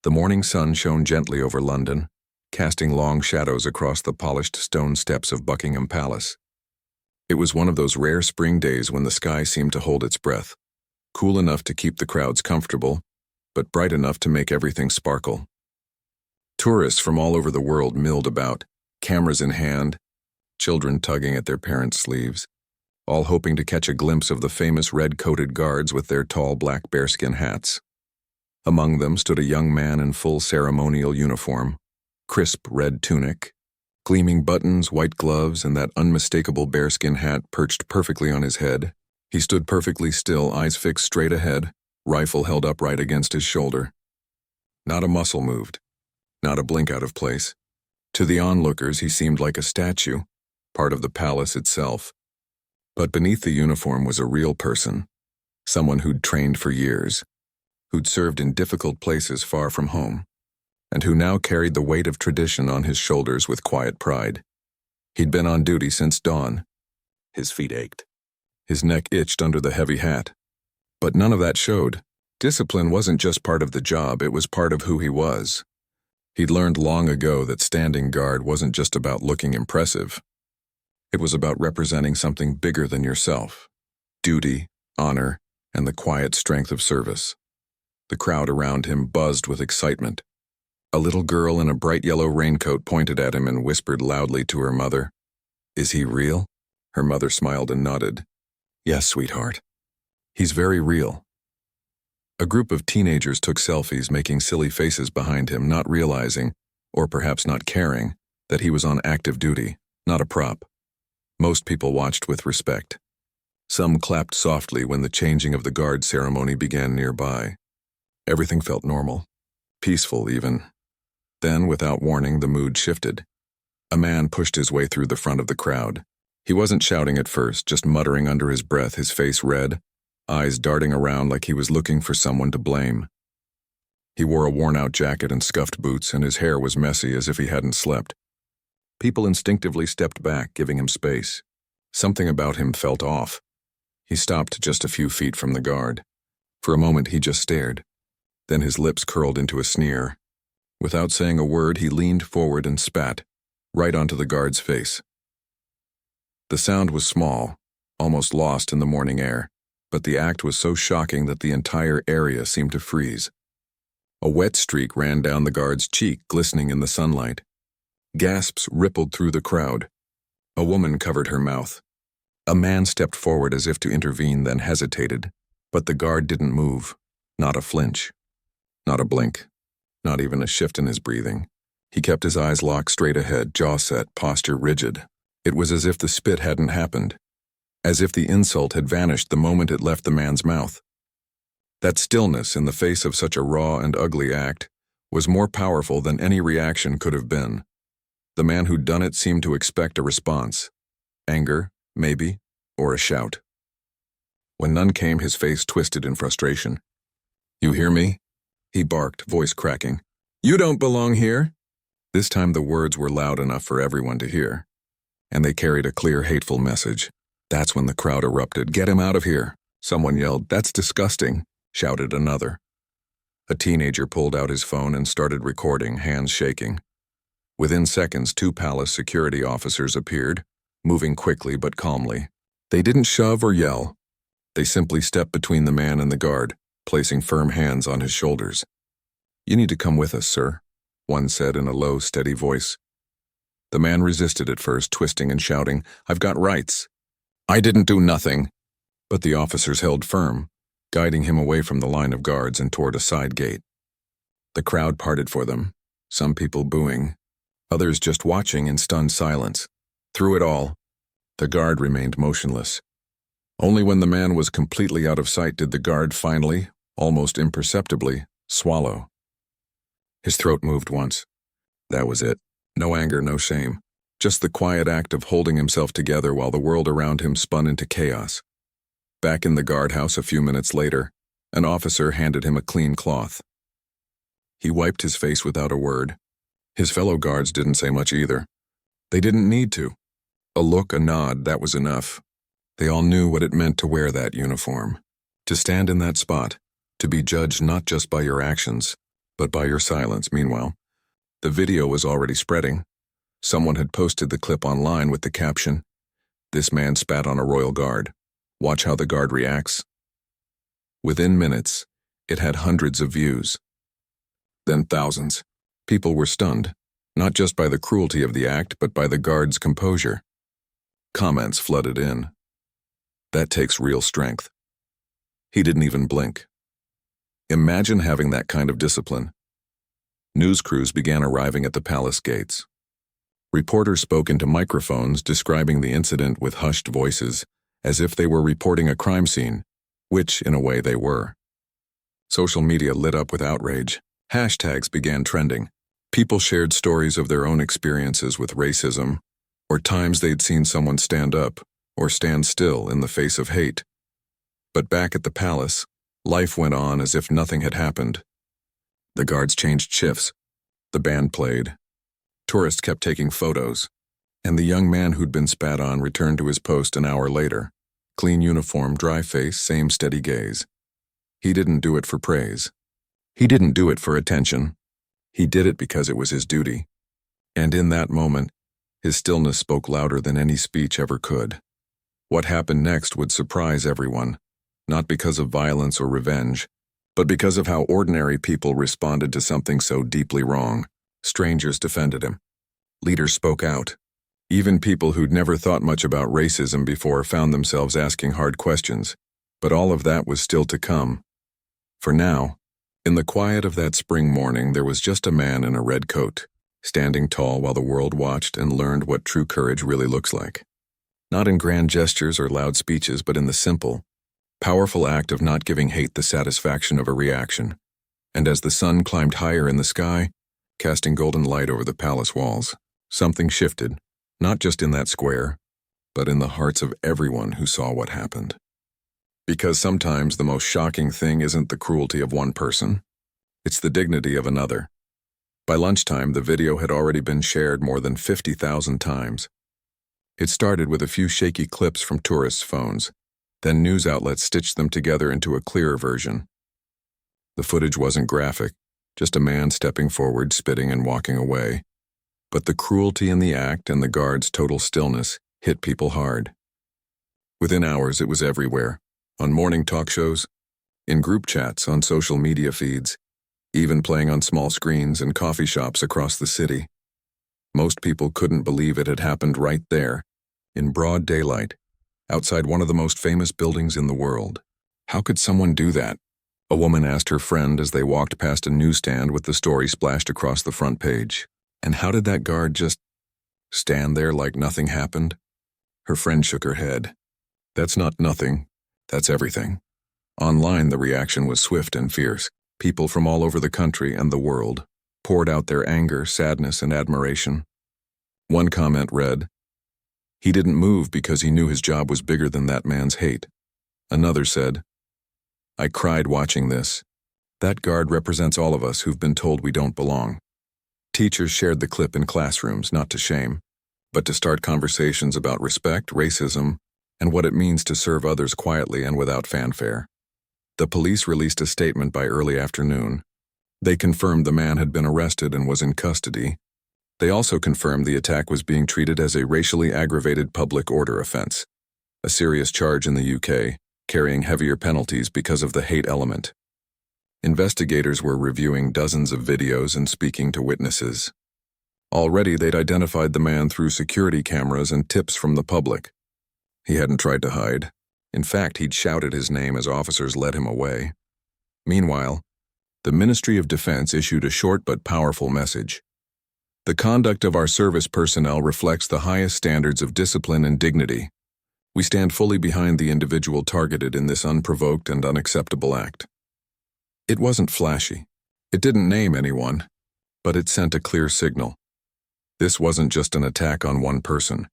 The morning sun shone gently over London, casting long shadows across the polished stone steps of Buckingham Palace. It was one of those rare spring days when the sky seemed to hold its breath, cool enough to keep the crowds comfortable, but bright enough to make everything sparkle. Tourists from all over the world milled about, cameras in hand, children tugging at their parents' sleeves, all hoping to catch a glimpse of the famous red-coated guards with their tall black bearskin hats. Among them stood a young man in full ceremonial uniform, crisp red tunic, gleaming buttons, white gloves, and that unmistakable bearskin hat perched perfectly on his head. He stood perfectly still, eyes fixed straight ahead, rifle held upright against his shoulder. Not a muscle moved, not a blink out of place. To the onlookers, he seemed like a statue, part of the palace itself. But beneath the uniform was a real person, someone who'd trained for years, who'd served in difficult places far from home, and who now carried the weight of tradition on his shoulders with quiet pride. He'd been on duty since dawn. His feet ached. His neck itched under the heavy hat. But none of that showed. Discipline wasn't just part of the job, it was part of who he was. He'd learned long ago that standing guard wasn't just about looking impressive. It was about representing something bigger than yourself. Duty, honor, and the quiet strength of service. The crowd around him buzzed with excitement. A little girl in a bright yellow raincoat pointed at him and whispered loudly to her mother, "Is he real?" Her mother smiled and nodded. "Yes, sweetheart. He's very real." A group of teenagers took selfies, making silly faces behind him, not realizing, or perhaps not caring, that he was on active duty, not a prop. Most people watched with respect. Some clapped softly when the changing of the guard ceremony began nearby. Everything felt normal, peaceful even. Then, without warning, the mood shifted. A man pushed his way through the front of the crowd. He wasn't shouting at first, just muttering under his breath, his face red, eyes darting around like he was looking for someone to blame. He wore a worn-out jacket and scuffed boots, and his hair was messy as if he hadn't slept. People instinctively stepped back, giving him space. Something about him felt off. He stopped just a few feet from the guard. For a moment, he just stared. Then his lips curled into a sneer. Without saying a word, he leaned forward and spat, right onto the guard's face. The sound was small, almost lost in the morning air, but the act was so shocking that the entire area seemed to freeze. A wet streak ran down the guard's cheek, glistening in the sunlight. Gasps rippled through the crowd. A woman covered her mouth. A man stepped forward as if to intervene, then hesitated, but the guard didn't move, not a flinch, not a blink. Not even a shift in his breathing. He kept his eyes locked straight ahead, jaw set, posture rigid. It was as if the spit hadn't happened, as if the insult had vanished the moment it left the man's mouth. That stillness in the face of such a raw and ugly act was more powerful than any reaction could have been. The man who'd done it seemed to expect a response. Anger, maybe, or a shout. When none came, his face twisted in frustration. "You hear me?" he barked, voice cracking. "You don't belong here." This time the words were loud enough for everyone to hear, and they carried a clear, hateful message. That's when the crowd erupted. "Get him out of here," someone yelled. "That's disgusting," shouted another. A teenager pulled out his phone and started recording, hands shaking. Within seconds, 2 palace security officers appeared, moving quickly but calmly. They didn't shove or yell. They simply stepped between the man and the guard, placing firm hands on his shoulders. "You need to come with us, sir," one said in a low, steady voice. The man resisted at first, twisting and shouting, "I've got rights." "I didn't do nothing." But the officers held firm, guiding him away from the line of guards and toward a side gate. The crowd parted for them, some people booing, others just watching in stunned silence. Through it all, the guard remained motionless. Only when the man was completely out of sight did the guard finally, almost imperceptibly, swallow. His throat moved once. That was it. No anger, no shame. Just the quiet act of holding himself together while the world around him spun into chaos. Back in the guardhouse a few minutes later, an officer handed him a clean cloth. He wiped his face without a word. His fellow guards didn't say much either. They didn't need to. A look, a nod, that was enough. They all knew what it meant to wear that uniform. To stand in that spot, to be judged not just by your actions, But by your silence, meanwhile, the video was already spreading. Someone had posted the clip online with the caption, "This man spat on a royal guard. Watch how the guard reacts." Within minutes, it had hundreds of views. Then thousands. People were stunned, not just by the cruelty of the act, but by the guard's composure. Comments flooded in. "That takes real strength. He didn't even blink." Imagine having that kind of discipline. News crews began arriving at the palace gates. Reporters spoke into microphones describing the incident with hushed voices, as if they were reporting a crime scene, which, in a way, they were. Social media lit up with outrage. Hashtags began trending. People shared stories of their own experiences with racism, or times they'd seen someone stand up or stand still in the face of hate. But back at the palace, life went on as if nothing had happened. The guards changed shifts. The band played. Tourists kept taking photos. And the young man who'd been spat on returned to his post an hour later. Clean uniform, dry face, same steady gaze. He didn't do it for praise. He didn't do it for attention. He did it because it was his duty. And in that moment, his stillness spoke louder than any speech ever could. What happened next would surprise everyone, not because of violence or revenge, but because of how ordinary people responded to something so deeply wrong. Strangers defended him. Leaders spoke out. Even people who'd never thought much about racism before found themselves asking hard questions. But all of that was still to come. For now, in the quiet of that spring morning, there was just a man in a red coat, standing tall while the world watched and learned what true courage really looks like. Not in grand gestures or loud speeches, but in the simple, powerful act of not giving hate the satisfaction of a reaction. And as the sun climbed higher in the sky, casting golden light over the palace walls, something shifted, not just in that square, but in the hearts of everyone who saw what happened. Because sometimes the most shocking thing isn't the cruelty of one person, it's the dignity of another. By lunchtime, the video had already been shared more than 50,000 times. It started with a few shaky clips from tourists' phones, then news outlets stitched them together into a clearer version. The footage wasn't graphic, just a man stepping forward, spitting and walking away. But the cruelty in the act and the guard's total stillness hit people hard. Within hours, it was everywhere. On morning talk shows, in group chats, on social media feeds, even playing on small screens in coffee shops across the city. Most people couldn't believe it had happened right there, in broad daylight, outside one of the most famous buildings in the world. How could someone do that? A woman asked her friend as they walked past a newsstand with the story splashed across the front page. And how did that guard just stand there like nothing happened? Her friend shook her head. That's not nothing. That's everything. Online, the reaction was swift and fierce. People from all over the country and the world poured out their anger, sadness, and admiration. One comment read, "He didn't move because he knew his job was bigger than that man's hate." Another said, "I cried watching this. That guard represents all of us who've been told we don't belong." Teachers shared the clip in classrooms, not to shame, but to start conversations about respect, racism, and what it means to serve others quietly and without fanfare. The police released a statement by early afternoon. They confirmed the man had been arrested and was in custody. They also confirmed the attack was being treated as a racially aggravated public order offense, a serious charge in the UK, carrying heavier penalties because of the hate element. Investigators were reviewing dozens of videos and speaking to witnesses. Already they'd identified the man through security cameras and tips from the public. He hadn't tried to hide. In fact, he'd shouted his name as officers led him away. Meanwhile, the Ministry of Defense issued a short but powerful message. The conduct of our service personnel reflects the highest standards of discipline and dignity. We stand fully behind the individual targeted in this unprovoked and unacceptable act. It wasn't flashy. It didn't name anyone, but it sent a clear signal. This wasn't just an attack on one person.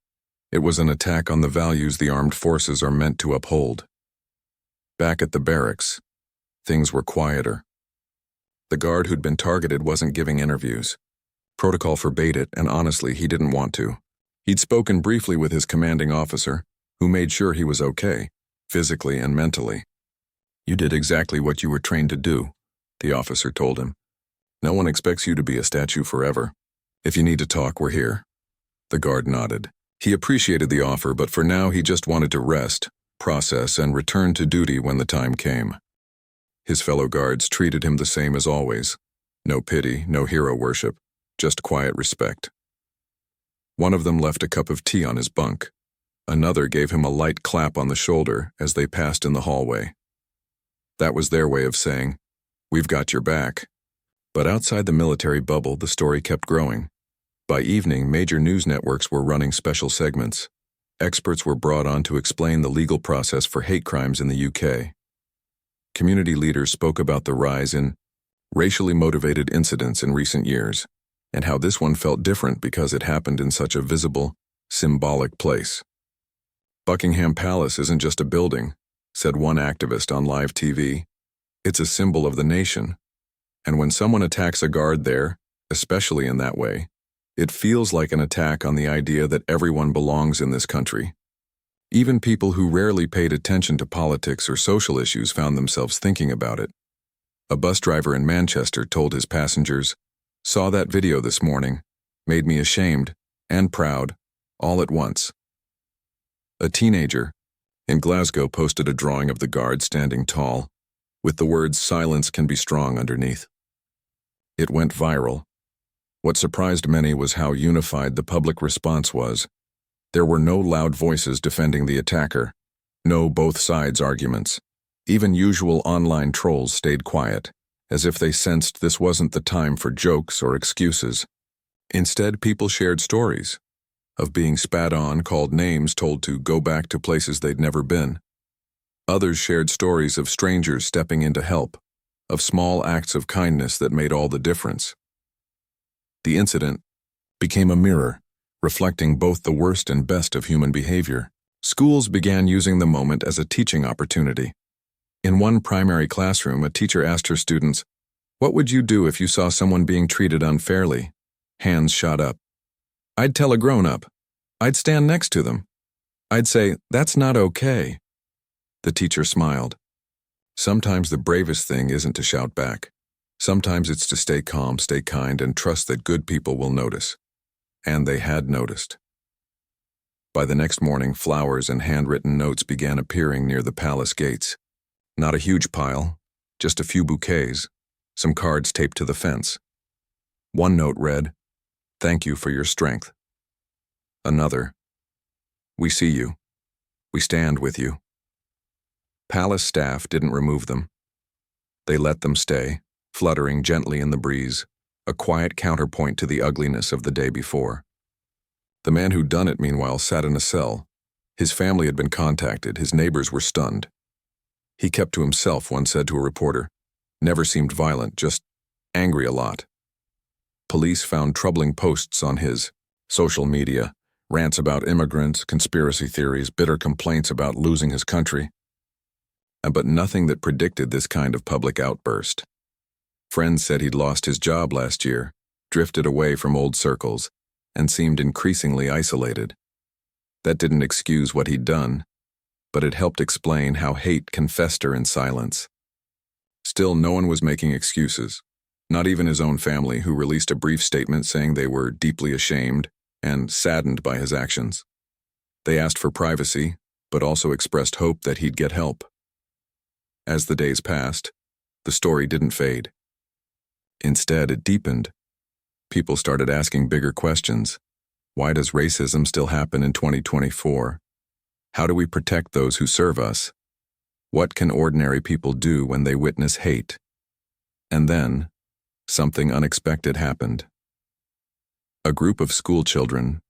It was an attack on the values the armed forces are meant to uphold. Back at the barracks, things were quieter. The guard who'd been targeted wasn't giving interviews. Protocol forbade it, and honestly, he didn't want to. He'd spoken briefly with his commanding officer, who made sure he was okay, physically and mentally. "You did exactly what you were trained to do," the officer told him. No one expects you to be a statue forever. If you need to talk, we're here." The guard nodded. He appreciated the offer, but for now he just wanted to rest, process, and return to duty when the time came. His fellow guards treated him the same as always. No pity, no hero worship, just quiet respect. One of them left a cup of tea on his bunk. Another gave him a light clap on the shoulder as they passed in the hallway. That was their way of saying, "We've got your back." But outside the military bubble, the story kept growing. By evening, major news networks were running special segments. Experts were brought on to explain the legal process for hate crimes in the UK. Community leaders spoke about the rise in racially motivated incidents in recent years, and how this one felt different because it happened in such a visible, symbolic place. "Buckingham Palace isn't just a building," said one activist on live TV. "It's a symbol of the nation. And when someone attacks a guard there, especially in that way, it feels like an attack on the idea that everyone belongs in this country." Even people who rarely paid attention to politics or social issues found themselves thinking about it. A bus driver in Manchester told his passengers, "Saw that video this morning, made me ashamed and proud, all at once." A teenager in Glasgow posted a drawing of the guard standing tall, with the words "Silence can be strong" underneath. It went viral. What surprised many was how unified the public response was. There were no loud voices defending the attacker, no both sides arguments. Even usual online trolls stayed quiet, as if they sensed this wasn't the time for jokes or excuses. Instead, people shared stories of being spat on, called names, told to go back to places they'd never been. Others shared stories of strangers stepping in to help, of small acts of kindness that made all the difference. The incident became a mirror, reflecting both the worst and best of human behavior. Schools began using the moment as a teaching opportunity. In one primary classroom, a teacher asked her students, "What would you do if you saw someone being treated unfairly?" Hands shot up. "I'd tell a grown-up. I'd stand next to them. I'd say, 'That's not okay.'" The teacher smiled. Sometimes the bravest thing isn't to shout back. Sometimes it's to stay calm, stay kind, and trust that good people will notice. And they had noticed. By the next morning, flowers and handwritten notes began appearing near the palace gates. Not a huge pile, just a few bouquets, some cards taped to the fence. One note read, "Thank you for your strength." Another, "We see you. We stand with you." Palace staff didn't remove them. They let them stay, fluttering gently in the breeze, a quiet counterpoint to the ugliness of the day before. The man who'd done it, meanwhile, sat in a cell. His family had been contacted, his neighbors were stunned. He kept to himself, one said to a reporter. Never seemed violent, just angry a lot. Police found troubling posts on his social media, rants about immigrants, conspiracy theories, bitter complaints about losing his country. But nothing that predicted this kind of public outburst. Friends said he'd lost his job last year, drifted away from old circles, and seemed increasingly isolated. That didn't excuse what he'd done, but it helped explain how hate can fester in silence. Still, no one was making excuses, not even his own family, who released a brief statement saying they were deeply ashamed and saddened by his actions. They asked for privacy, but also expressed hope that he'd get help. As the days passed, the story didn't fade. Instead, it deepened. People started asking bigger questions. Why does racism still happen in 2024? How do we protect those who serve us? What can ordinary people do when they witness hate? And then, something unexpected happened. A group of school children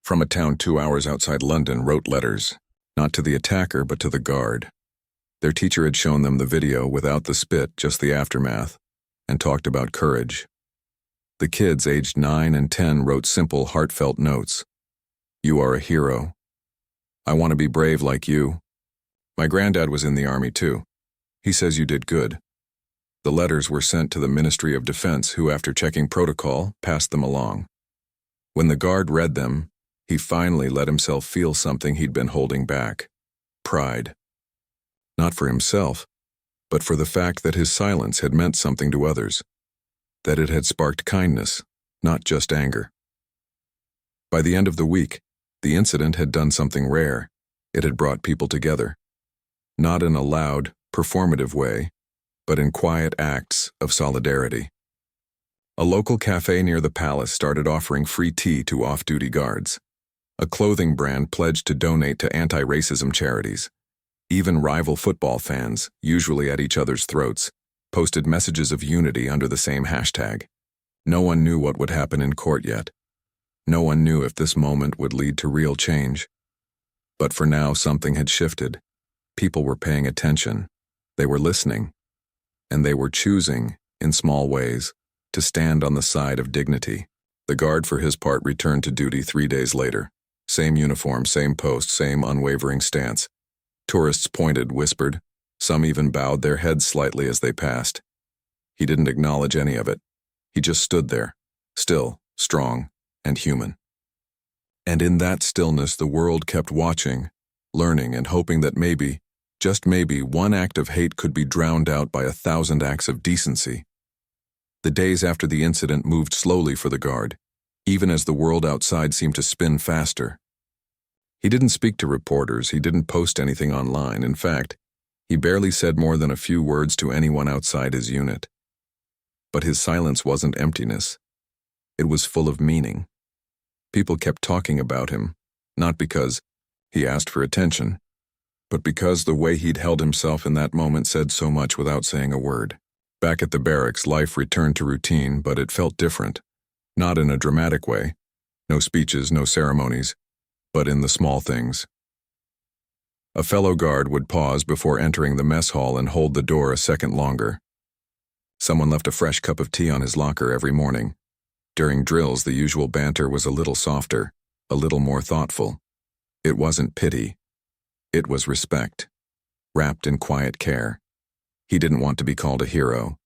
from a town 2 hours outside London wrote letters, not to the attacker but to the guard. Their teacher had shown them the video without the spit, just the aftermath, and talked about courage. The kids aged 9 and 10 wrote simple, heartfelt notes. "You are a hero. I want to be brave like you. My granddad was in the army too. He says you did good." The letters were sent to the Ministry of Defense, who, after checking protocol, passed them along. When the guard read them, he finally let himself feel something he'd been holding back: pride. Not for himself, but for the fact that his silence had meant something to others. that it had sparked kindness, not just anger. By the end of the week, the incident had done something rare. It had brought people together. Not in a loud, performative way, but in quiet acts of solidarity. A local cafe near the palace started offering free tea to off-duty guards. A clothing brand pledged to donate to anti-racism charities. Even rival football fans, usually at each other's throats, posted messages of unity under the same hashtag. No one knew what would happen in court yet. No one knew if this moment would lead to real change. But for now, something had shifted. People were paying attention. They were listening. And they were choosing, in small ways, to stand on the side of dignity. The guard, for his part, returned to duty 3 days later. Same uniform, same post, same unwavering stance. Tourists pointed, whispered. Some even bowed their heads slightly as they passed. He didn't acknowledge any of it. He just stood there, still, strong, and human. And in that stillness, the world kept watching, learning, and hoping that maybe, just maybe, one act of hate could be drowned out by 1,000 acts of decency. The days after the incident moved slowly for the guard, even as the world outside seemed to spin faster. He didn't speak to reporters, he didn't post anything online. In fact, he barely said more than a few words to anyone outside his unit. But his silence wasn't emptiness. It was full of meaning. People kept talking about him, not because he asked for attention, but because the way he'd held himself in that moment said so much without saying a word. Back at the barracks, life returned to routine, but it felt different. Not in a dramatic way. No speeches, no ceremonies, but in the small things. A fellow guard would pause before entering the mess hall and hold the door a second longer. Someone left a fresh cup of tea on his locker every morning. During drills, the usual banter was a little softer, a little more thoughtful. It wasn't pity. It was respect, wrapped in quiet care. He didn't want to be called a hero.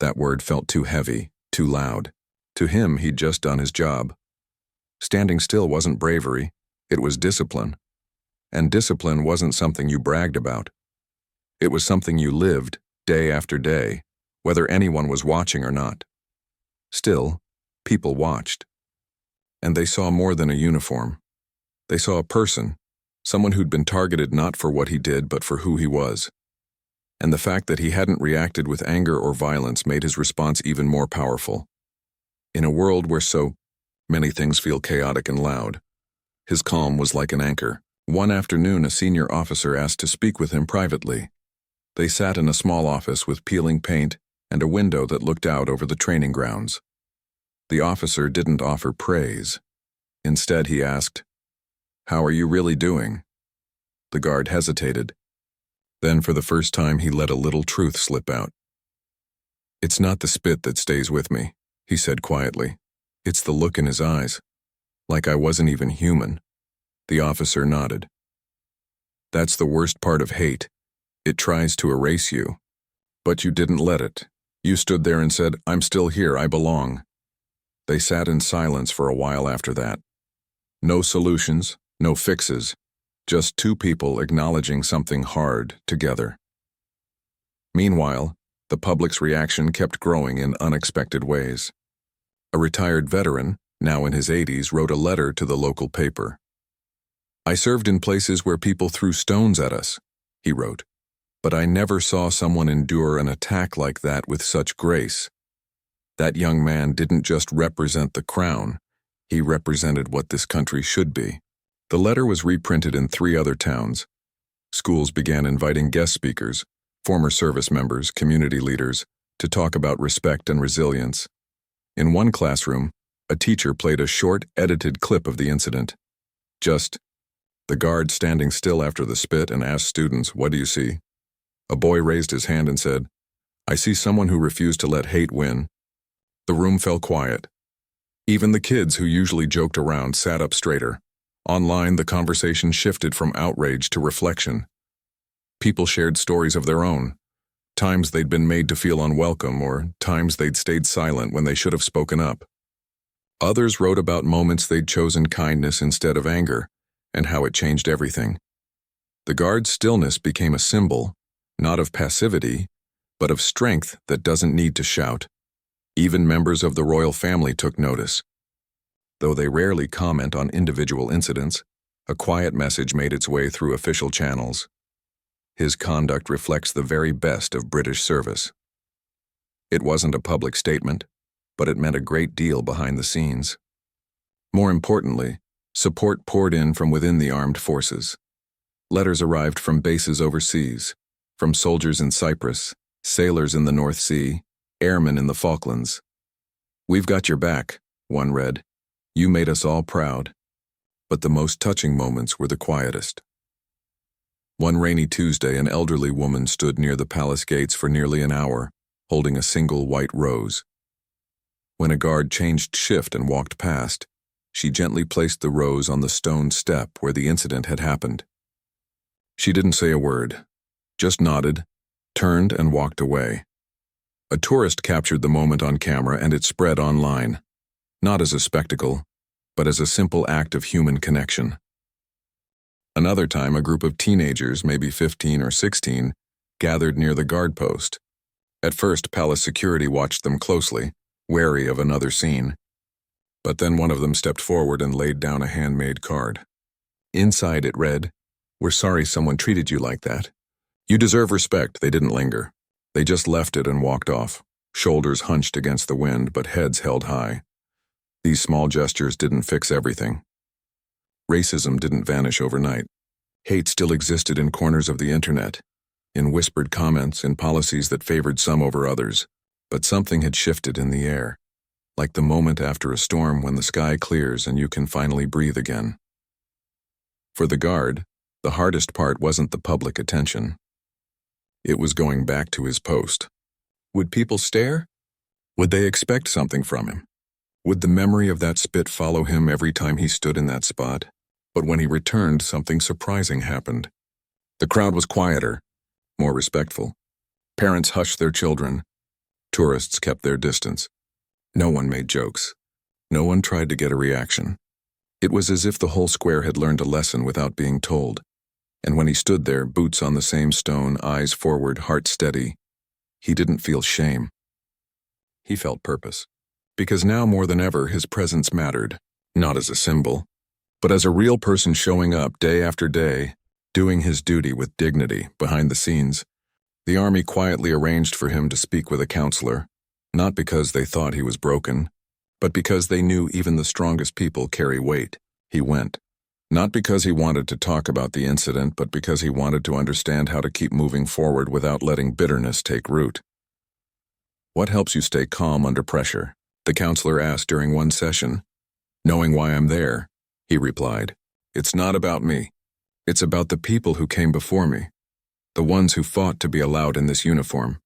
That word felt too heavy, too loud. To him, he'd just done his job. Standing still wasn't bravery, it was discipline. And discipline wasn't something you bragged about. It was something you lived, day after day, whether anyone was watching or not. Still, people watched. And they saw more than a uniform. They saw a person, someone who'd been targeted not for what he did, but for who he was. And the fact that he hadn't reacted with anger or violence made his response even more powerful. In a world where so many things feel chaotic and loud, his calm was like an anchor. One afternoon, a senior officer asked to speak with him privately. They sat in a small office with peeling paint and a window that looked out over the training grounds. The officer didn't offer praise. Instead, he asked, "How are you really doing?" The guard hesitated. Then, for the first time, he let a little truth slip out. "It's not the spit that stays with me," he said quietly. "It's the look in his eyes. Like I wasn't even human." The officer nodded. "That's the worst part of hate. It tries to erase you. But you didn't let it. You stood there and said, 'I'm still here, I belong.'" They sat in silence for a while after that. No solutions, no fixes, just two people acknowledging something hard together. Meanwhile, the public's reaction kept growing in unexpected ways. A retired veteran, now in his 80s, wrote a letter to the local paper. "I served in places where people threw stones at us," he wrote, "but I never saw someone endure an attack like that with such grace. That young man didn't just represent the crown, he represented what this country should be." The letter was reprinted in 3 other towns. Schools began inviting guest speakers, former service members, community leaders, to talk about respect and resilience. In one classroom, a teacher played a short, edited clip of the incident. Just the guard standing still after the spit and asked students, "What do you see?" A boy raised his hand and said, "I see someone who refused to let hate win." The room fell quiet. Even the kids who usually joked around sat up straighter. Online, the conversation shifted from outrage to reflection. People shared stories of their own, times they'd been made to feel unwelcome or times they'd stayed silent when they should have spoken up. Others wrote about moments they'd chosen kindness instead of anger, and how it changed everything. The guard's stillness became a symbol, not of passivity, but of strength that doesn't need to shout. Even members of the royal family took notice. Though they rarely comment on individual incidents, a quiet message made its way through official channels. His conduct reflects the very best of British service. It wasn't a public statement, but it meant a great deal behind the scenes. More importantly, support poured in from within the armed forces. Letters arrived from bases overseas, from soldiers in Cyprus, sailors in the North Sea, airmen in the Falklands. "We've got your back," one read. "You made us all proud." But the most touching moments were the quietest. One rainy Tuesday, an elderly woman stood near the palace gates for nearly an hour, holding a single white rose. When a guard changed shift and walked past, she gently placed the rose on the stone step where the incident had happened. She didn't say a word, just nodded, turned and walked away. A tourist captured the moment on camera and it spread online, not as a spectacle, but as a simple act of human connection. Another time, a group of teenagers, maybe 15 or 16, gathered near the guard post. At first, palace security watched them closely, wary of another scene. But then one of them stepped forward and laid down a handmade card. Inside it read, "We're sorry someone treated you like that. You deserve respect." They didn't linger. They just left it and walked off, shoulders hunched against the wind but heads held high. These small gestures didn't fix everything. Racism didn't vanish overnight. Hate still existed in corners of the internet, in whispered comments, in policies that favored some over others. But something had shifted in the air, like the moment after a storm when the sky clears and you can finally breathe again. For the guard, the hardest part wasn't the public attention. It was going back to his post. Would people stare? Would they expect something from him? Would the memory of that spit follow him every time he stood in that spot? But when he returned, something surprising happened. The crowd was quieter, more respectful. Parents hushed their children. Tourists kept their distance. No one made jokes. No one tried to get a reaction. It was as if the whole square had learned a lesson without being told. And when he stood there, boots on the same stone, eyes forward, heart steady, he didn't feel shame. He felt purpose. Because now more than ever, his presence mattered, not as a symbol, but as a real person showing up day after day, doing his duty with dignity behind the scenes. The army quietly arranged for him to speak with a counselor, not because they thought he was broken, but because they knew even the strongest people carry weight. He went. Not because he wanted to talk about the incident, but because he wanted to understand how to keep moving forward without letting bitterness take root. "What helps you stay calm under pressure?" the counselor asked during one session. "Knowing why I'm there," he replied. "It's not about me. It's about the people who came before me, the ones who fought to be allowed in this uniform,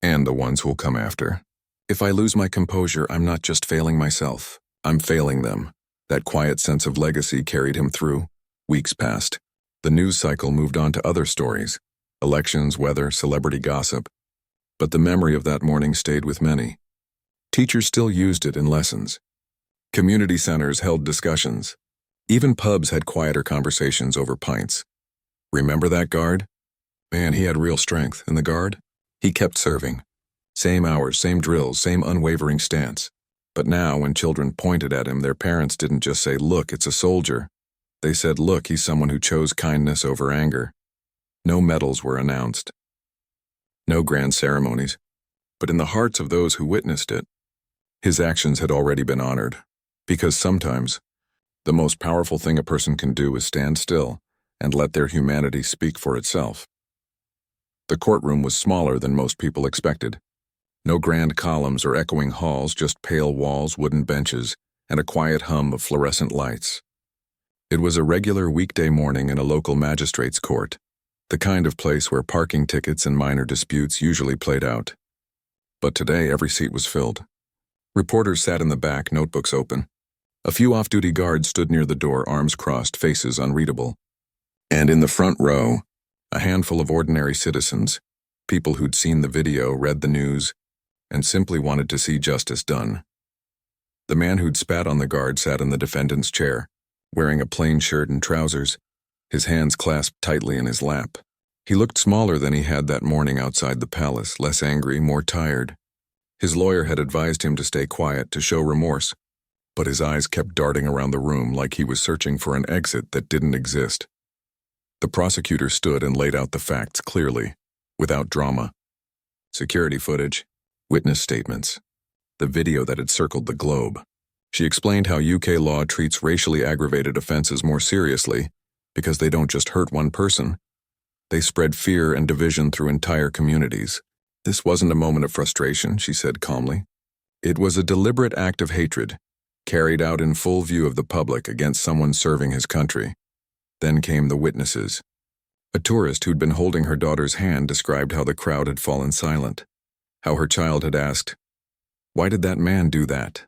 and the ones who'll come after. If I lose my composure, I'm not just failing myself, I'm failing them." That quiet sense of legacy carried him through. Weeks passed. The news cycle moved on to other stories, elections, weather, celebrity gossip. But the memory of that morning stayed with many. Teachers still used it in lessons. Community centers held discussions. Even pubs had quieter conversations over pints. "Remember that guard? Man, he had real strength." And the guard? He kept serving. Same hours, same drills, same unwavering stance. But now, when children pointed at him, their parents didn't just say, "Look, it's a soldier." They said, "Look, he's someone who chose kindness over anger." No medals were announced. No grand ceremonies. But in the hearts of those who witnessed it, his actions had already been honored. Because sometimes, the most powerful thing a person can do is stand still and let their humanity speak for itself. The courtroom was smaller than most people expected. No grand columns or echoing halls, just pale walls, wooden benches, and a quiet hum of fluorescent lights. It was a regular weekday morning in a local magistrate's court, the kind of place where parking tickets and minor disputes usually played out. But today every seat was filled. Reporters sat in the back, notebooks open. A few off-duty guards stood near the door, arms crossed, faces unreadable. And in the front row, a handful of ordinary citizens, people who'd seen the video, read the news, and simply wanted to see justice done. The man who'd spat on the guard sat in the defendant's chair, wearing a plain shirt and trousers, his hands clasped tightly in his lap. He looked smaller than he had that morning outside the palace, less angry, more tired. His lawyer had advised him to stay quiet to show remorse, but his eyes kept darting around the room like he was searching for an exit that didn't exist. The prosecutor stood and laid out the facts clearly, without drama. Security footage, witness statements, the video that had circled the globe. She explained how UK law treats racially aggravated offenses more seriously because they don't just hurt one person. They spread fear and division through entire communities. This wasn't a moment of frustration, she said calmly. It was a deliberate act of hatred, carried out in full view of the public against someone serving his country. Then came the witnesses. A tourist who'd been holding her daughter's hand described how the crowd had fallen silent, how her child had asked, "Why did that man do that?"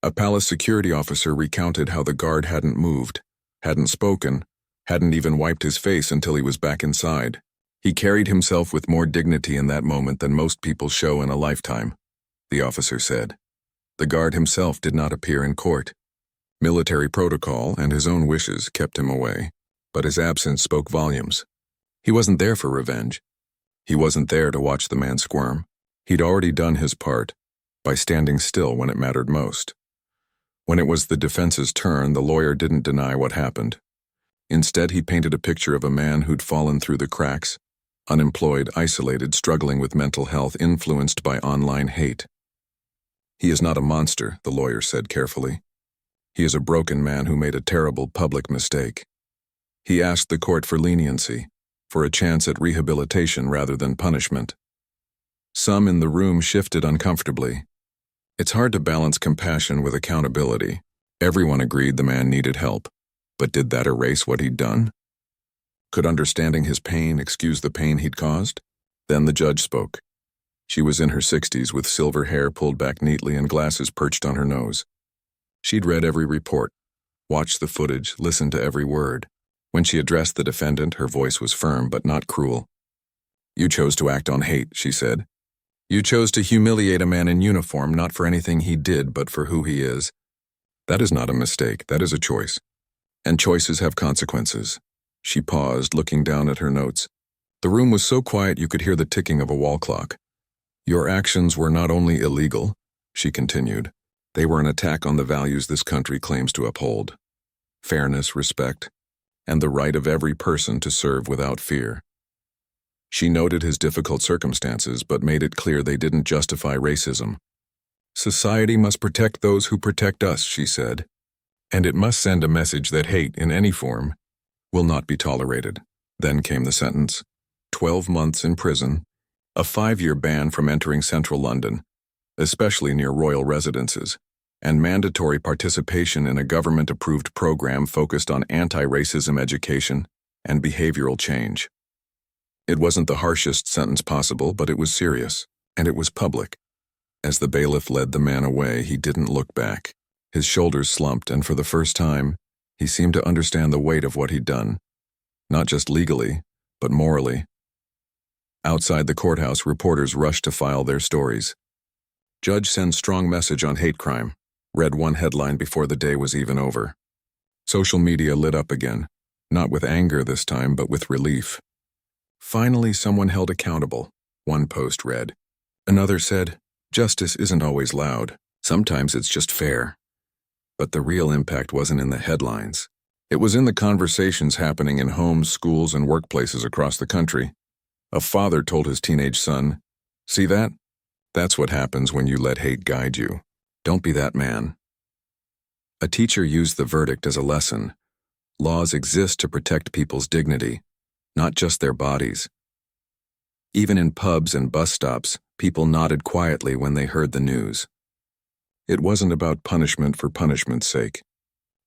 A palace security officer recounted how the guard hadn't moved, hadn't spoken, hadn't even wiped his face until he was back inside. He carried himself with more dignity in that moment than most people show in a lifetime, the officer said. The guard himself did not appear in court. Military protocol and his own wishes kept him away, but his absence spoke volumes. He wasn't there for revenge. He wasn't there to watch the man squirm. He'd already done his part by standing still when it mattered most. When it was the defense's turn, the lawyer didn't deny what happened. Instead, he painted a picture of a man who'd fallen through the cracks, unemployed, isolated, struggling with mental health, influenced by online hate. He is not a monster, the lawyer said carefully. He is a broken man who made a terrible public mistake. He asked the court for leniency, for a chance at rehabilitation rather than punishment. Some in the room shifted uncomfortably. It's hard to balance compassion with accountability. Everyone agreed the man needed help, but did that erase what he'd done? Could understanding his pain excuse the pain he'd caused? Then the judge spoke. She was in her 60s with silver hair pulled back neatly and glasses perched on her nose. She'd read every report, watched the footage, listened to every word. When she addressed the defendant, her voice was firm but not cruel. "You chose to act on hate," she said. "You chose to humiliate a man in uniform, not for anything he did, but for who he is. That is not a mistake, that is a choice. And choices have consequences." She paused, looking down at her notes. The room was so quiet you could hear the ticking of a wall clock. "Your actions were not only illegal," she continued, "they were an attack on the values this country claims to uphold. Fairness, respect, and the right of every person to serve without fear." She noted his difficult circumstances, but made it clear they didn't justify racism. "Society must protect those who protect us," she said, "and it must send a message that hate, in any form, will not be tolerated." Then came the sentence. 12 months in prison, a 5-year ban from entering central London, especially near royal residences, and mandatory participation in a government-approved program focused on anti-racism education and behavioral change. It wasn't the harshest sentence possible, but it was serious, and it was public. As the bailiff led the man away, he didn't look back. His shoulders slumped, and for the first time, he seemed to understand the weight of what he'd done, not just legally, but morally. Outside the courthouse, reporters rushed to file their stories. "Judge sends strong message on hate crime," read one headline before the day was even over. Social media lit up again, not with anger this time, but with relief. "Finally, someone held accountable," one post read. Another said, "Justice isn't always loud. Sometimes it's just fair." But the real impact wasn't in the headlines. It was in the conversations happening in homes, schools, and workplaces across the country. A father told his teenage son, "See that? That's what happens when you let hate guide you. Don't be that man." A teacher used the verdict as a lesson. Laws exist to protect people's dignity, not just their bodies. Even in pubs and bus stops, people nodded quietly when they heard the news. It wasn't about punishment for punishment's sake.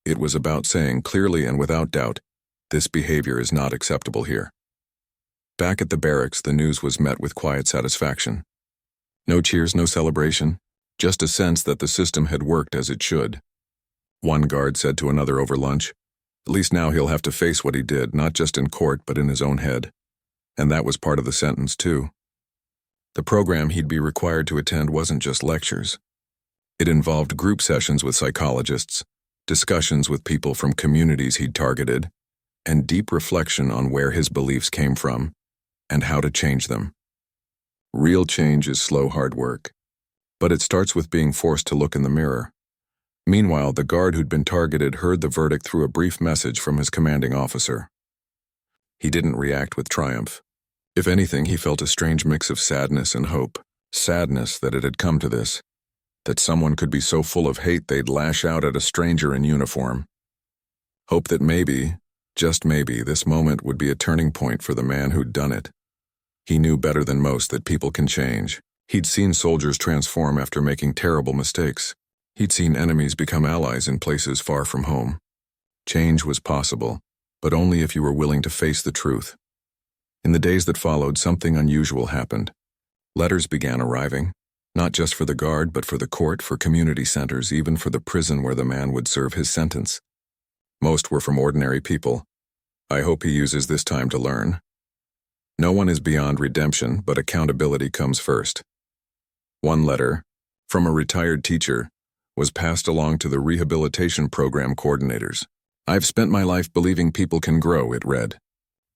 It was about saying clearly and without doubt, this behavior is not acceptable here. Back at the barracks, the news was met with quiet satisfaction. No cheers, no celebration, just a sense that the system had worked as it should. One guard said to another over lunch, "At least now he'll have to face what he did, not just in court, but in his own head." And that was part of the sentence, too. The program he'd be required to attend wasn't just lectures. It involved group sessions with psychologists, discussions with people from communities he'd targeted, and deep reflection on where his beliefs came from and how to change them. Real change is slow, hard work. But it starts with being forced to look in the mirror. Meanwhile, the guard who'd been targeted heard the verdict through a brief message from his commanding officer. He didn't react with triumph. If anything, he felt a strange mix of sadness and hope. Sadness that it had come to this, that someone could be so full of hate they'd lash out at a stranger in uniform. Hope that maybe, just maybe, this moment would be a turning point for the man who'd done it. He knew better than most that people can change. He'd seen soldiers transform after making terrible mistakes. He'd seen enemies become allies in places far from home. Change was possible, but only if you were willing to face the truth. In the days that followed, something unusual happened. Letters began arriving, not just for the guard, but for the court, for community centers, even for the prison where the man would serve his sentence. Most were from ordinary people. I hope he uses this time to learn. No one is beyond redemption, but accountability comes first. One letter, from a retired teacher, was passed along to the rehabilitation program coordinators. "I've spent my life believing people can grow," it read.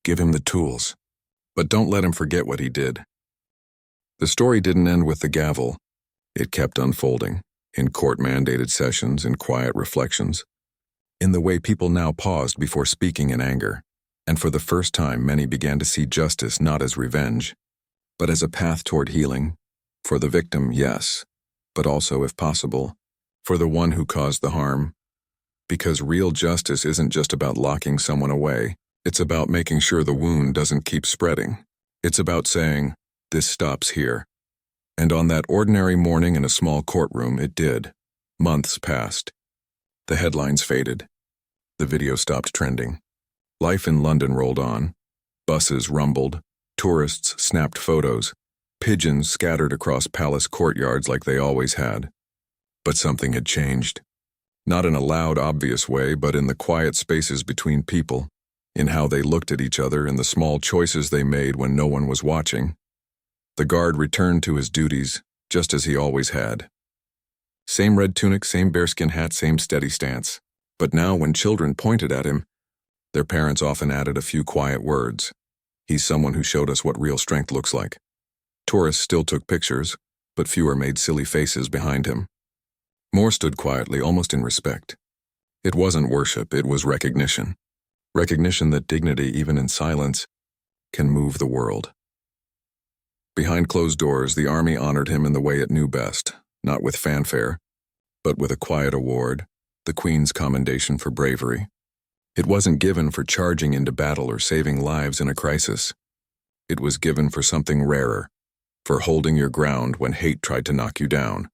"Give him the tools, but don't let him forget what he did." The story didn't end with the gavel. It kept unfolding, in court-mandated sessions, in quiet reflections, in the way people now paused before speaking in anger. And for the first time, many began to see justice not as revenge, but as a path toward healing. For the victim, yes, but also, if possible, for the one who caused the harm. Because real justice isn't just about locking someone away, it's about making sure the wound doesn't keep spreading. It's about saying, "This stops here." And on that ordinary morning in a small courtroom, it did. Months passed. The headlines faded. The video stopped trending. Life in London rolled on. Buses rumbled. Tourists snapped photos. Pigeons scattered across palace courtyards like they always had. But something had changed. Not in a loud, obvious way, but in the quiet spaces between people, in how they looked at each other, in the small choices they made when no one was watching. The guard returned to his duties, just as he always had. Same red tunic, same bearskin hat, same steady stance. But now when children pointed at him, their parents often added a few quiet words. "He's someone who showed us what real strength looks like." Tourists still took pictures, but fewer made silly faces behind him. More stood quietly, almost in respect. It wasn't worship, it was recognition. Recognition that dignity, even in silence, can move the world. Behind closed doors, the army honored him in the way it knew best, not with fanfare, but with a quiet award, the Queen's Commendation for Bravery. It wasn't given for charging into battle or saving lives in a crisis. It was given for something rarer, for holding your ground when hate tried to knock you down.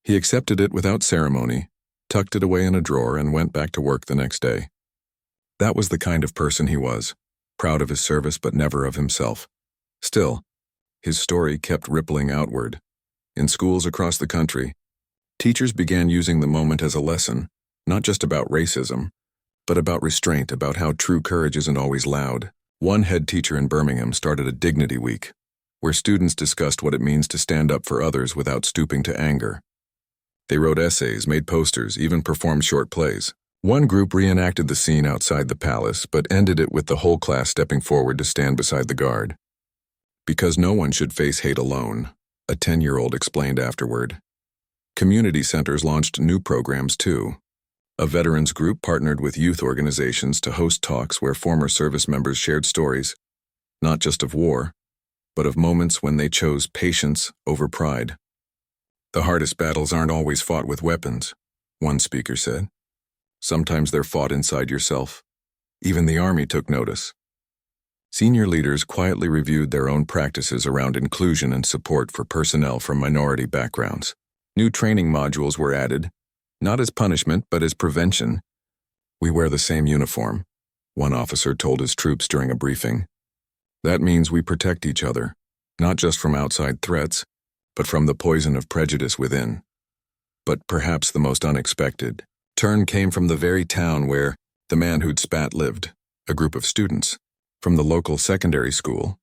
He accepted it without ceremony, tucked it away in a drawer, and went back to work the next day. That was the kind of person he was, proud of his service but never of himself. Still, his story kept rippling outward. In schools across the country, teachers began using the moment as a lesson, not just about racism, but about restraint, about how true courage isn't always loud. One head teacher in Birmingham started a Dignity Week, where students discussed what it means to stand up for others without stooping to anger. They wrote essays, made posters, even performed short plays. One group reenacted the scene outside the palace, but ended it with the whole class stepping forward to stand beside the guard. Because no one should face hate alone, a 10-year-old explained afterward. Community centers launched new programs too. A veterans group partnered with youth organizations to host talks where former service members shared stories, not just of war, but of moments when they chose patience over pride. "The hardest battles aren't always fought with weapons," one speaker said. "Sometimes they're fought inside yourself." Even the army took notice. Senior leaders quietly reviewed their own practices around inclusion and support for personnel from minority backgrounds. New training modules were added, not as punishment but as prevention. "We wear the same uniform," one officer told his troops during a briefing. "That means we protect each other, not just from outside threats, but from the poison of prejudice within." But perhaps the most unexpected turn came from the very town where the man who'd spat lived, a group of students from the local secondary school,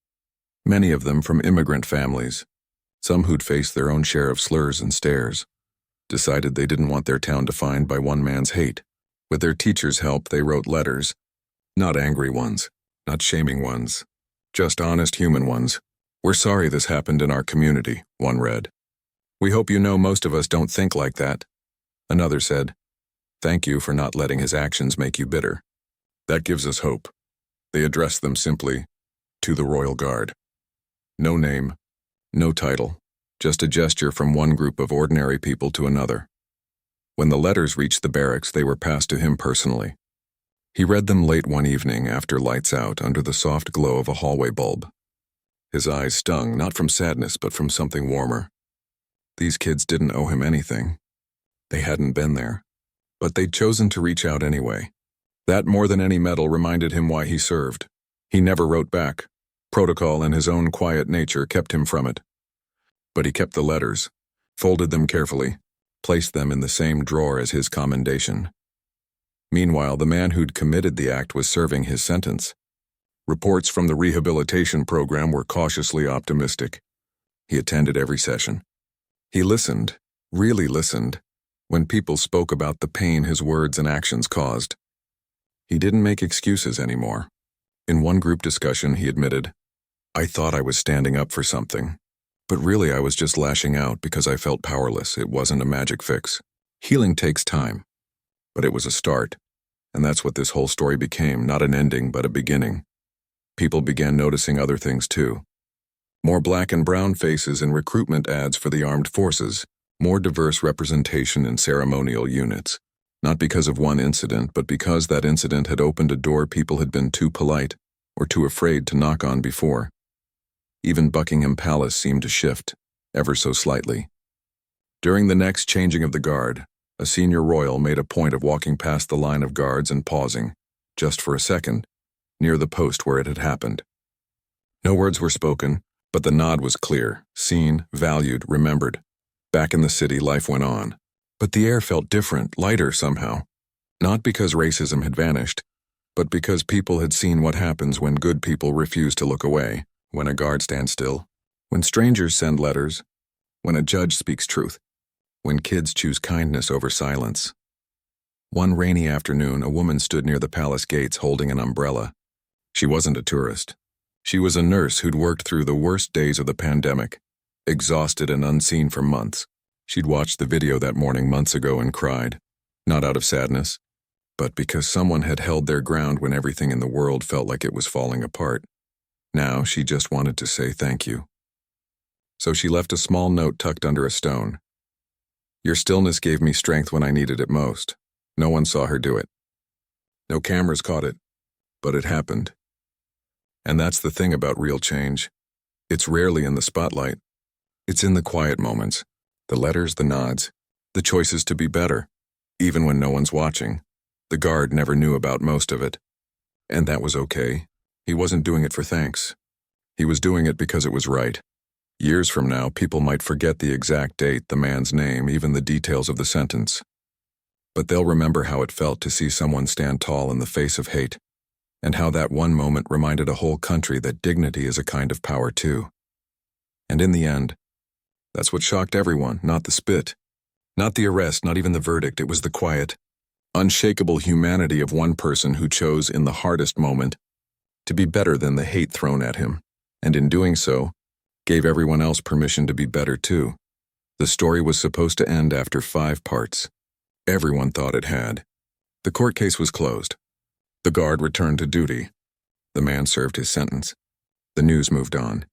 many of them from immigrant families, some who'd faced their own share of slurs and stares, decided they didn't want their town defined by one man's hate. With their teacher's help, they wrote letters, not angry ones, not shaming ones, just honest human ones. "We're sorry this happened in our community," one read. "We hope you know most of us don't think like that." Another said, "Thank you for not letting his actions make you bitter." "That gives us hope." They addressed them simply, "To the Royal Guard." No name, no title, just a gesture from one group of ordinary people to another. When the letters reached the barracks, they were passed to him personally. He read them late one evening after lights out under the soft glow of a hallway bulb. His eyes stung, not from sadness but from something warmer. These kids didn't owe him anything. They hadn't been there, but they'd chosen to reach out anyway. That more than any medal reminded him why he served. He never wrote back. Protocol and his own quiet nature kept him from it. But he kept the letters, folded them carefully, placed them in the same drawer as his commendation. Meanwhile, the man who'd committed the act was serving his sentence. Reports from the rehabilitation program were cautiously optimistic. He attended every session. He listened, really listened, when people spoke about the pain his words and actions caused. He didn't make excuses anymore. In one group discussion, he admitted, "I thought I was standing up for something, but really I was just lashing out because I felt powerless. It wasn't a magic fix. Healing takes time." But it was a start, and that's what this whole story became, not an ending, but a beginning. People began noticing other things too. More black and brown faces in recruitment ads for the armed forces, more diverse representation in ceremonial units. Not because of one incident, but because that incident had opened a door people had been too polite or too afraid to knock on before. Even Buckingham Palace seemed to shift, ever so slightly. During the next changing of the guard, a senior royal made a point of walking past the line of guards and pausing, just for a second, near the post where it had happened. No words were spoken, but the nod was clear, seen, valued, remembered. Back in the city, life went on. But the air felt different, lighter somehow. Not because racism had vanished, but because people had seen what happens when good people refuse to look away, when a guard stands still, when strangers send letters, when a judge speaks truth, when kids choose kindness over silence. One rainy afternoon, a woman stood near the palace gates holding an umbrella. She wasn't a tourist. She was a nurse who'd worked through the worst days of the pandemic, exhausted and unseen for months. She'd watched the video that morning months ago and cried, not out of sadness, but because someone had held their ground when everything in the world felt like it was falling apart. Now she just wanted to say thank you. So she left a small note tucked under a stone. "Your stillness gave me strength when I needed it most." No one saw her do it. No cameras caught it, but it happened. And that's the thing about real change. It's rarely in the spotlight. It's in the quiet moments, the letters, the nods, the choices to be better, even when no one's watching. The guard never knew about most of it. And that was okay. He wasn't doing it for thanks. He was doing it because it was right. Years from now, people might forget the exact date, the man's name, even the details of the sentence. But they'll remember how it felt to see someone stand tall in the face of hate, and how that one moment reminded a whole country that dignity is a kind of power too. And in the end, that's what shocked everyone, not the spit, not the arrest, not even the verdict. It was the quiet, unshakable humanity of one person who chose in the hardest moment to be better than the hate thrown at him, and in doing so, gave everyone else permission to be better too. The story was supposed to end after 5 parts. Everyone thought it had. The court case was closed. The guard returned to duty. The man served his sentence. The news moved on.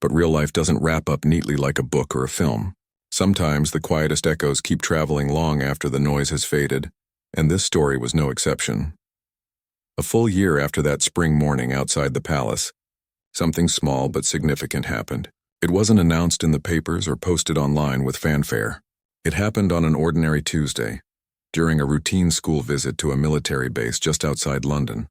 But real life doesn't wrap up neatly like a book or a film. Sometimes the quietest echoes keep traveling long after the noise has faded, and this story was no exception. A full year after that spring morning outside the palace, something small but significant happened. It wasn't announced in the papers or posted online with fanfare. It happened on an ordinary Tuesday, during a routine school visit to a military base just outside London.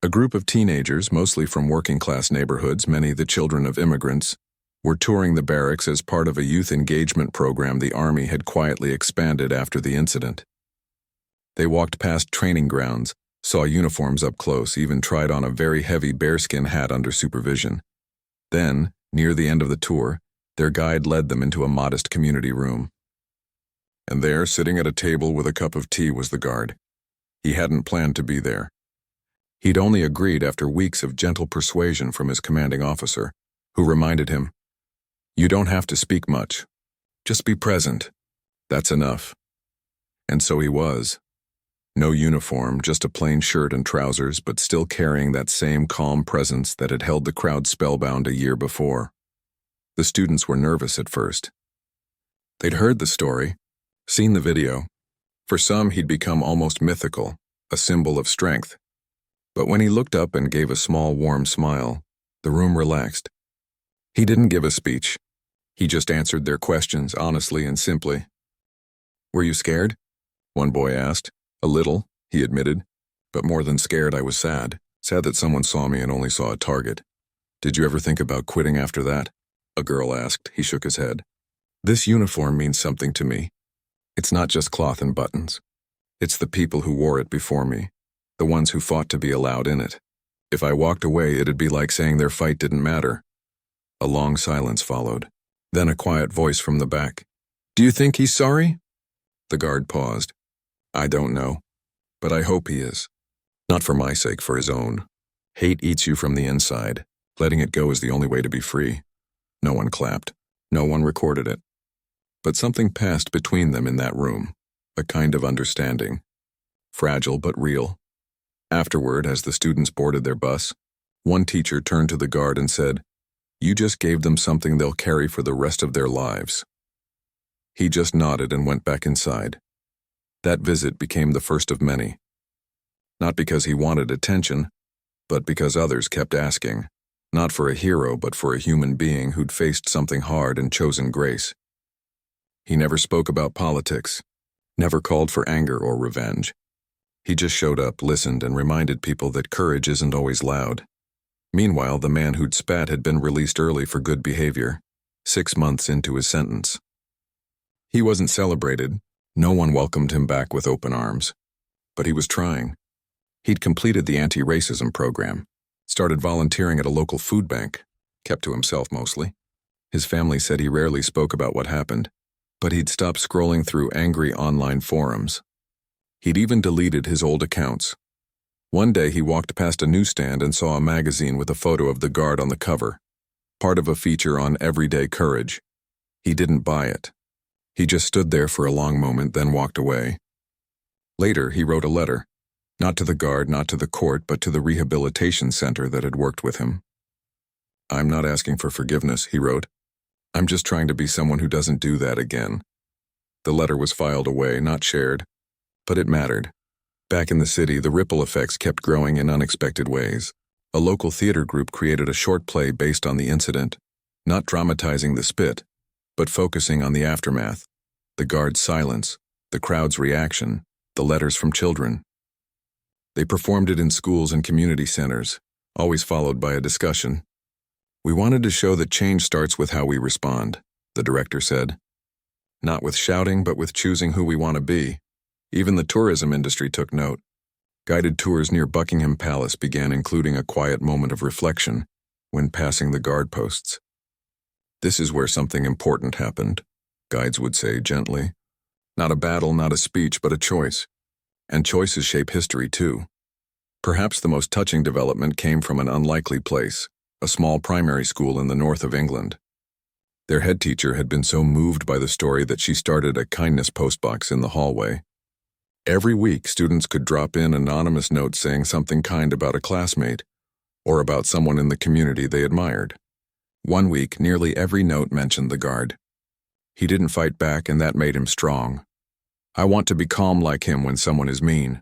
A group of teenagers, mostly from working-class neighborhoods, many the children of immigrants, were touring the barracks as part of a youth engagement program the Army had quietly expanded after the incident. They walked past training grounds, saw uniforms up close, even tried on a very heavy bearskin hat under supervision. Then, near the end of the tour, their guide led them into a modest community room. And there, sitting at a table with a cup of tea, was the guard. He hadn't planned to be there. He'd only agreed after weeks of gentle persuasion from his commanding officer, who reminded him, "You don't have to speak much. Just be present. That's enough. And so he was. No uniform, just a plain shirt and trousers, but still carrying that same calm presence that had held the crowd spellbound a year before. The students were nervous at first. They'd heard the story, seen the video. For some, he'd become almost mythical, a symbol of strength. But when he looked up and gave a small, warm smile, the room relaxed. He didn't give a speech. He just answered their questions honestly and simply. "Were you scared?" one boy asked. "A little," he admitted. "But more than scared, I was sad. Sad that someone saw me and only saw a target." "Did you ever think about quitting after that?" a girl asked. He shook his head. "This uniform means something to me. It's not just cloth and buttons. It's the people who wore it before me, the ones who fought to be allowed in it. If I walked away, it'd be like saying their fight didn't matter." A long silence followed. Then a quiet voice from the back. "Do you think he's sorry?" The guard paused. "I don't know, but I hope he is. Not for my sake, for his own. Hate eats you from the inside. Letting it go is the only way to be free." No one clapped. No one recorded it. But something passed between them in that room, a kind of understanding. Fragile but real. Afterward, as the students boarded their bus, one teacher turned to the guard and said, "You just gave them something they'll carry for the rest of their lives." He just nodded and went back inside. That visit became the first of many. Not because he wanted attention, but because others kept asking. Not for a hero, but for a human being who'd faced something hard and chosen grace. He never spoke about politics, never called for anger or revenge. He just showed up, listened, and reminded people that courage isn't always loud. Meanwhile, the man who'd spat had been released early for good behavior, 6 months into his sentence. He wasn't celebrated. No one welcomed him back with open arms. But he was trying. He'd completed the anti-racism program, started volunteering at a local food bank, kept to himself mostly. His family said he rarely spoke about what happened, but he'd stopped scrolling through angry online forums. He'd even deleted his old accounts. One day he walked past a newsstand and saw a magazine with a photo of the guard on the cover, part of a feature on everyday courage. He didn't buy it. He just stood there for a long moment, then walked away. Later, he wrote a letter, not to the guard, not to the court, but to the rehabilitation center that had worked with him. "I'm not asking for forgiveness," he wrote. "I'm just trying to be someone who doesn't do that again." The letter was filed away, not shared, but it mattered. Back in the city, the ripple effects kept growing in unexpected ways. A local theater group created a short play based on the incident, not dramatizing the spit, but focusing on the aftermath, the guard's silence, the crowd's reaction, the letters from children. They performed it in schools and community centers, always followed by a discussion. "We wanted to show that change starts with how we respond," the director said. "Not with shouting, but with choosing who we want to be." Even the tourism industry took note. Guided tours near Buckingham Palace began including a quiet moment of reflection when passing the guard posts. "This is where something important happened," guides would say gently. "Not a battle, not a speech, but a choice. And choices shape history too." Perhaps the most touching development came from an unlikely place, a small primary school in the north of England. Their head teacher had been so moved by the story that she started a kindness postbox in the hallway. Every week, students could drop in anonymous notes saying something kind about a classmate or about someone in the community they admired. One week, nearly every note mentioned the guard. He didn't fight back, and that made him strong. "I want to be calm like him when someone is mean."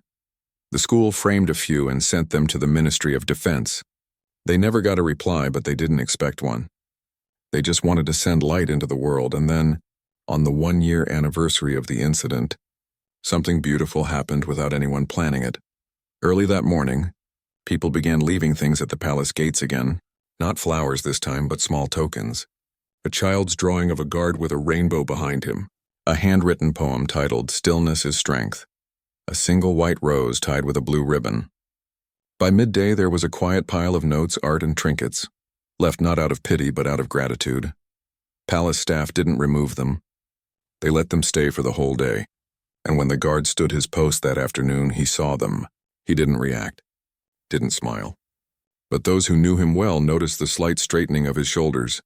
The school framed a few and sent them to the Ministry of Defense. They never got a reply, but they didn't expect one. They just wanted to send light into the world, and then, on the 1-year anniversary of the incident, something beautiful happened without anyone planning it. Early that morning, people began leaving things at the palace gates again. Not flowers this time, but small tokens. A child's drawing of a guard with a rainbow behind him. A handwritten poem titled "Stillness is Strength." A single white rose tied with a blue ribbon. By midday, there was a quiet pile of notes, art, and trinkets, left not out of pity but out of gratitude. Palace staff didn't remove them. They let them stay for the whole day. And when the guard stood his post that afternoon, he saw them. He didn't react, didn't smile. But those who knew him well noticed the slight straightening of his shoulders,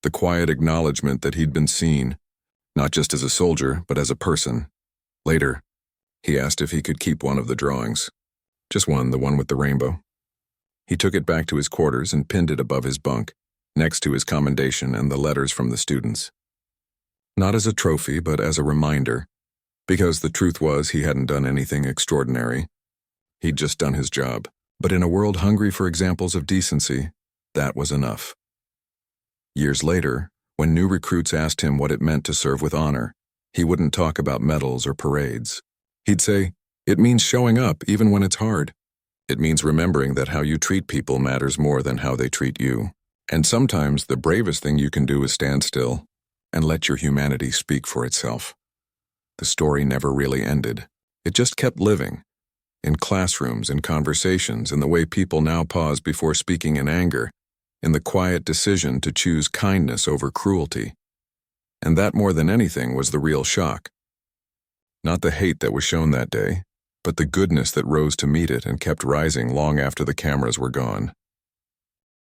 the quiet acknowledgement that he'd been seen, not just as a soldier, but as a person. Later, he asked if he could keep one of the drawings. Just one, the one with the rainbow. He took it back to his quarters and pinned it above his bunk, next to his commendation and the letters from the students. Not as a trophy, but as a reminder, because the truth was he hadn't done anything extraordinary. He'd just done his job. But in a world hungry for examples of decency, that was enough. Years later, when new recruits asked him what it meant to serve with honor, he wouldn't talk about medals or parades. He'd say, "It means showing up even when it's hard. It means remembering that how you treat people matters more than how they treat you. And sometimes the bravest thing you can do is stand still and let your humanity speak for itself." The story never really ended. It just kept living. In classrooms, in conversations, in the way people now pause before speaking in anger, in the quiet decision to choose kindness over cruelty. And that more than anything was the real shock. Not the hate that was shown that day, but the goodness that rose to meet it and kept rising long after the cameras were gone.